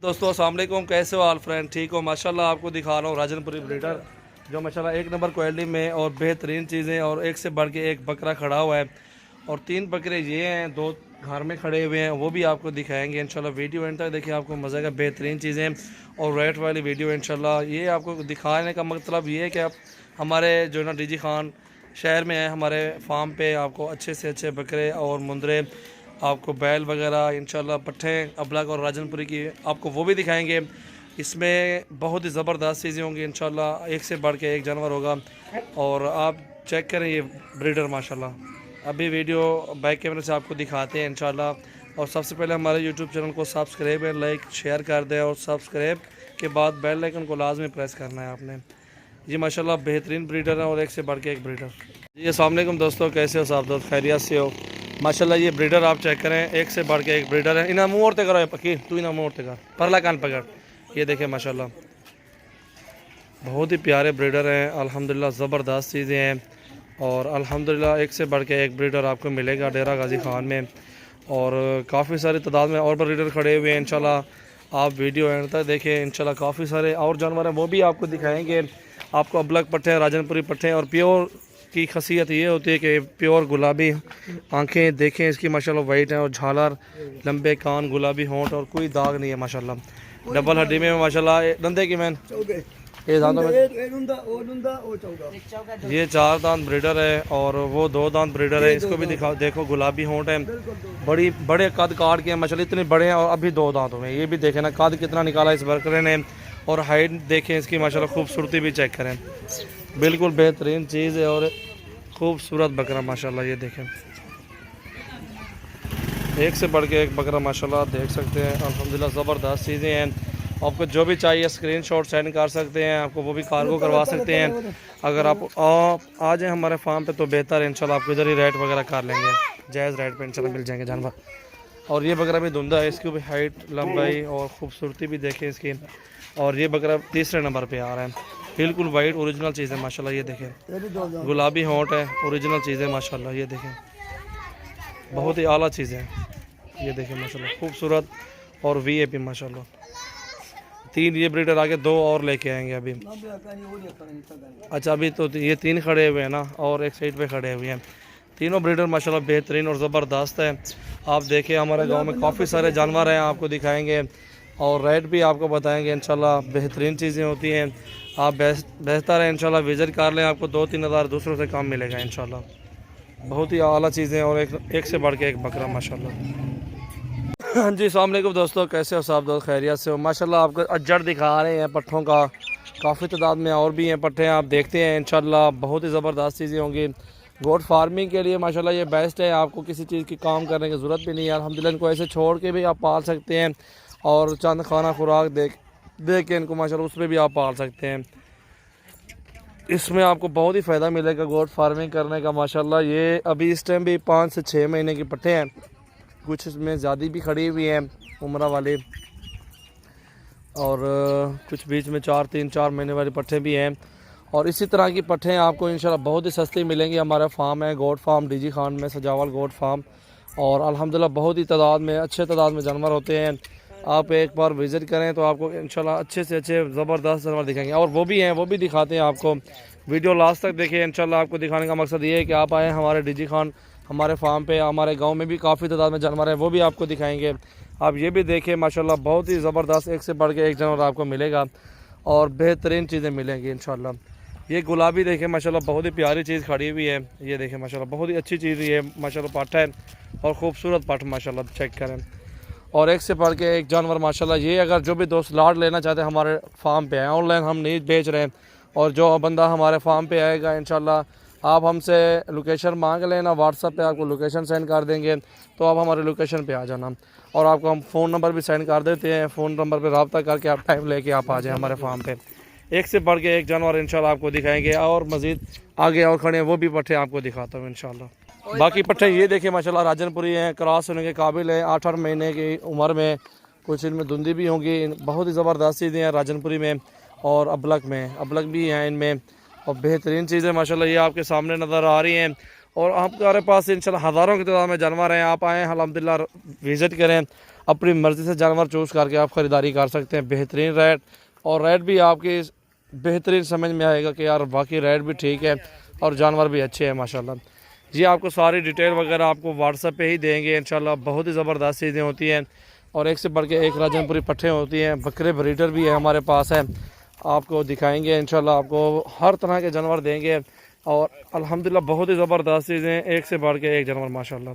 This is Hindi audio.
दोस्तों अस्सलाम वालेकुम, कैसे हो ऑल फ्रेंड? ठीक हो? माशाल्लाह आपको दिखा रहा हूँ राजनपुरी ब्रीडर जो माशाल्लाह एक नंबर क्वालिटी में और बेहतरीन चीज़ें और एक से बढ़ के एक बकरा खड़ा हुआ है और 3 बकरे ये हैं, 2 घर में खड़े हुए हैं, वो भी आपको दिखाएंगे इंशाल्लाह। वीडियो एंड तक देखिए, आपको मज़ा का बेहतरीन चीज़ें और रेट वाली वीडियो इंशाल्लाह। ये आपको दिखाने का मतलब ये है कि आप हमारे जो ना डीजी खान शहर में है, हमारे फार्म पे आपको अच्छे से अच्छे बकरे और मुंदरे, आपको बैल वगैरह इंशाल्लाह, पट्ठे अबलग और राजनपुरी की आपको वो भी दिखाएंगे। इसमें बहुत ही ज़बरदस्त चीज़ें होंगी इंशाल्लाह, एक से बढ़ के एक जानवर होगा। और आप चेक करें ये ब्रीडर माशाल्लाह। अभी वीडियो बैक कैमरे से आपको दिखाते हैं इंशाल्लाह। और सबसे पहले हमारे यूट्यूब चैनल को सब्सक्राइब एंड लाइक शेयर कर दें और सब्सक्राइब के बाद बेल आइकन को लाजमी प्रेस करना है आपने। ये माशाल्लाह बेहतरीन ब्रीडर है और एक से बढ़ के एक ब्रीडर। जी अस्सलाम वालेकुम दोस्तों, कैसे हो साहब? दोस्त खैरियत से हो? माशाल्लाह ये ब्रीडर आप चेक करें, एक से बढ़ के एक ब्रीडर है। इन्हें मुँह ओरते करो पकी, तू इन्हें मुँह ओरते कर, परला कान पकड़। ये देखें माशाल्लाह बहुत ही प्यारे ब्रीडर हैं अल्हम्दुलिल्लाह, ज़बरदस्त चीज़ें हैं। और अल्हम्दुलिल्लाह एक से बढ़ के एक ब्रीडर आपको मिलेगा डेरा गाजी खान में। और काफ़ी सारी तादाद में और ब्रीडर खड़े हुए हैं इंशाल्लाह। आप वीडियो एंड तक देखें इंशाल्लाह। काफ़ी सारे और जानवर हैं, वो भी आपको दिखाएंगे। आपको अबलग पट्टे, राजनपुरी पट्टे और प्योर की खासियत ये होती है कि प्योर गुलाबी आंखें देखें इसकी माशाल्लाह वाइट हैं और झालर, लंबे कान, गुलाबी होंठ और कोई दाग नहीं है माशाल्लाह। डबल हड्डी में माशाल्लाह। दंदे की मैन ये दांतों में ये 4 दांत ब्रीडर है और वो 2 दांत ब्रीडर है। इसको भी दिखाओ, देखो गुलाबी होंठ है, बड़ी बड़े कद काट के माशाल्लाह, इतने बड़े हैं और अभी 2 दांतों में। ये भी देखें ना कद कितना निकाला इस बकरे ने। और हाइट देखें इसकी माशाल्लाह, खूबसूरती भी चेक करें, बिल्कुल बेहतरीन चीज़ है और खूबसूरत बकरा माशाल्लाह। ये देखें एक से बढ़ के एक बकरा माशाल्लाह, देख सकते हैं अल्हम्दुलिल्लाह ज़बरदस्त चीज़ें हैं। आपको जो भी चाहिए स्क्रीनशॉट सेंड कर सकते हैं, आपको वो भी कार्गो करवा सकते हैं। अगर आप आ जाएँ हमारे फार्म पे तो बेहतर है इंशाल्लाह, आपको इधर ही रेट वगैरह कर लेंगे, जायज़ रेट पे इंशाल्लाह मिल जाएंगे जानवर। और ये बकरा भी धुंधा है, इसकी भी हाइट, लंबाई और ख़ूबसूरती भी देखें इसकी। और ये बकरा तीसरे नंबर पे आ रहा है, बिल्कुल वाइट ओरिजिनल चीज़ है माशाल्लाह। ये देखें गुलाबी होंठ है, ओरिजिनल चीज़ है माशाल्लाह। ये देखें बहुत ही आला चीज़ है। ये देखें माशाल्लाह खूबसूरत और वीआईपी माशाल्लाह। 3 ये ब्रीडर आगे 2 और लेके आएंगे अभी। अच्छा अभी तो ये 3 खड़े हुए हैं ना और एक साइड पे खड़े हुए हैं। तीनों ब्रीडर माशाल्लाह बेहतरीन और ज़बरदस्त है। आप देखें हमारे गांव में काफ़ी सारे जानवर हैं, आपको दिखाएंगे और रेट भी आपको बताएंगे इंशाल्लाह। बेहतरीन चीज़ें होती हैं, आप बेहतर है इंशाल्लाह विज़िट कर लें, आपको 2-3 हज़ार दूसरों से कम मिलेगा इंशाल्लाह। बहुत ही आला चीज़ें और एक से बढ़ के एक बकरा माशाल्लाह। हाँ जी अस्सलाम वालेकुम दोस्तों, कैसे हो साहब? दोस्त खैरियत से हो? माशाल्लाह आपको अजड़ दिखा रहे हैं पट्ठों का, काफ़ी तादाद में और भी हैं पट्ठे, आप देखते हैं इंशाल्लाह बहुत ही ज़बरदस्त चीज़ें होंगी। गोट फार्मिंग के लिए माशाल्लाह ये बेस्ट है, आपको किसी चीज़ की काम करने की ज़रूरत भी नहीं है अल्हम्दुलिल्लाह। इनको ऐसे छोड़ के भी आप पाल सकते हैं और चंद खाना खुराक दे के इनको माशाल्लाह उस पर भी आप पाल सकते हैं। इसमें आपको बहुत ही फ़ायदा मिलेगा गोट फार्मिंग करने का माशाल्लाह। ये अभी इस टाइम भी 5 से 6 महीने के पट्ठे हैं, कुछ इसमें ज़्यादा भी खड़ी हुई हैं उम्र वाले और कुछ बीच में 4 महीने वाले पट्ठे भी हैं। और इसी तरह की पट्ठे आपको इंशाल्लाह बहुत ही सस्ती मिलेंगी। हमारा फार्म है गोट फार्म डीजी खान में, सजावल गोट फार्म, और अल्हम्दुलिल्लाह बहुत ही तादाद में, अच्छे तादाद में जानवर होते हैं। आप एक बार विज़िट करें तो आपको इंशाल्लाह अच्छे से अच्छे ज़बरदस्त जानवर दिखाएंगे और वो भी हैं, वो भी दिखाते हैं आपको। वीडियो लास्ट तक देखें इंशाल्लाह। आपको दिखाने का मकसद ये है कि आप आएँ हमारे डीजी खान हमारे फार्म पे। हमारे गांव में भी काफ़ी तादाद में जानवर हैं, वो भी आपको दिखाएंगे। आप ये भी देखें माशाल्लाह बहुत ही ज़बरदस्त एक से बढ़ के एक जानवर आपको मिलेगा और बेहतरीन चीज़ें मिलेंगी इंशाल्लाह। ये गुलाबी देखें माशाल्लाह बहुत ही प्यारी चीज़ खड़ी हुई है। ये देखें माशाल्लाह बहुत ही अच्छी चीज़ ये माशाल्लाह पाठ है और ख़ूबसूरत पाठ माशाल्लाह, चेक करें। और एक से बढ़ के एक जानवर माशाल्लाह। ये अगर जो भी दोस्त लाट लेना चाहते हैं हमारे फार्म पे आए, ऑनलाइन हम नहीं बेच रहे हैं। और जो बंदा हमारे फार्म पे आएगा इंशाल्लाह, आप हमसे लोकेशन मांग लेना, व्हाट्सएप पे आपको लोकेशन सेंड कर देंगे, तो आप हमारे लोकेशन पे आ जाना और आपको हम फ़ोन नंबर भी सेंड कर देते हैं। फ़ोन नंबर पे रब्ता करके आप टाइम लेके आप आ जाएँ हमारे फार्म पे। एक से बढ़ के एक जानवर इंशाल्लाह आपको दिखाएंगे और मज़ीद आगे और खड़े हैं वो भी पट्ठे आपको दिखाता हूँ इंशाल्लाह। बाकी पट्ठे ये देखें माशाल्लाह राजनपुरी हैं, क्रॉस होने के काबिल हैं, 8 महीने की उम्र में, कुछ इनमें धुंधी भी होंगी। बहुत ही ज़बरदस्त चीज़ें हैं राजनपुरी में और अबलग भी हैं इनमें और बेहतरीन चीज़ें माशाल्लाह ये आपके सामने नज़र आ रही हैं। और हमारे पास इंशाल्लाह हज़ारों की तादाद में जानवर हैं, आप आएँ अल्हम्दुलिल्लाह विज़िट करें। अपनी मर्ज़ी से जानवर चूज़ करके आप ख़रीदारी कर सकते हैं। बेहतरीन रेट, और रेट भी आपकी बेहतरीन समझ में आएगा कि यार बाकी रेट भी ठीक है और जानवर भी अच्छे हैं माशाल्लाह। जी आपको सारी डिटेल वगैरह आपको व्हाट्सएप पे ही देंगे इंशाल्लाह। बहुत ही ज़बरदस्त चीज़ें होती हैं और एक से बढ़ के एक राजनपुरी पट्ठे होती हैं। बकरे ब्रीडर भी है हमारे पास है, आपको दिखाएंगे इंशाल्लाह। आपको हर तरह के जानवर देंगे और अल्हम्दुलिल्लाह बहुत ही ज़बरदस्त चीज़ें, एक से बढ़ के एक जानवर माशाल्लाह।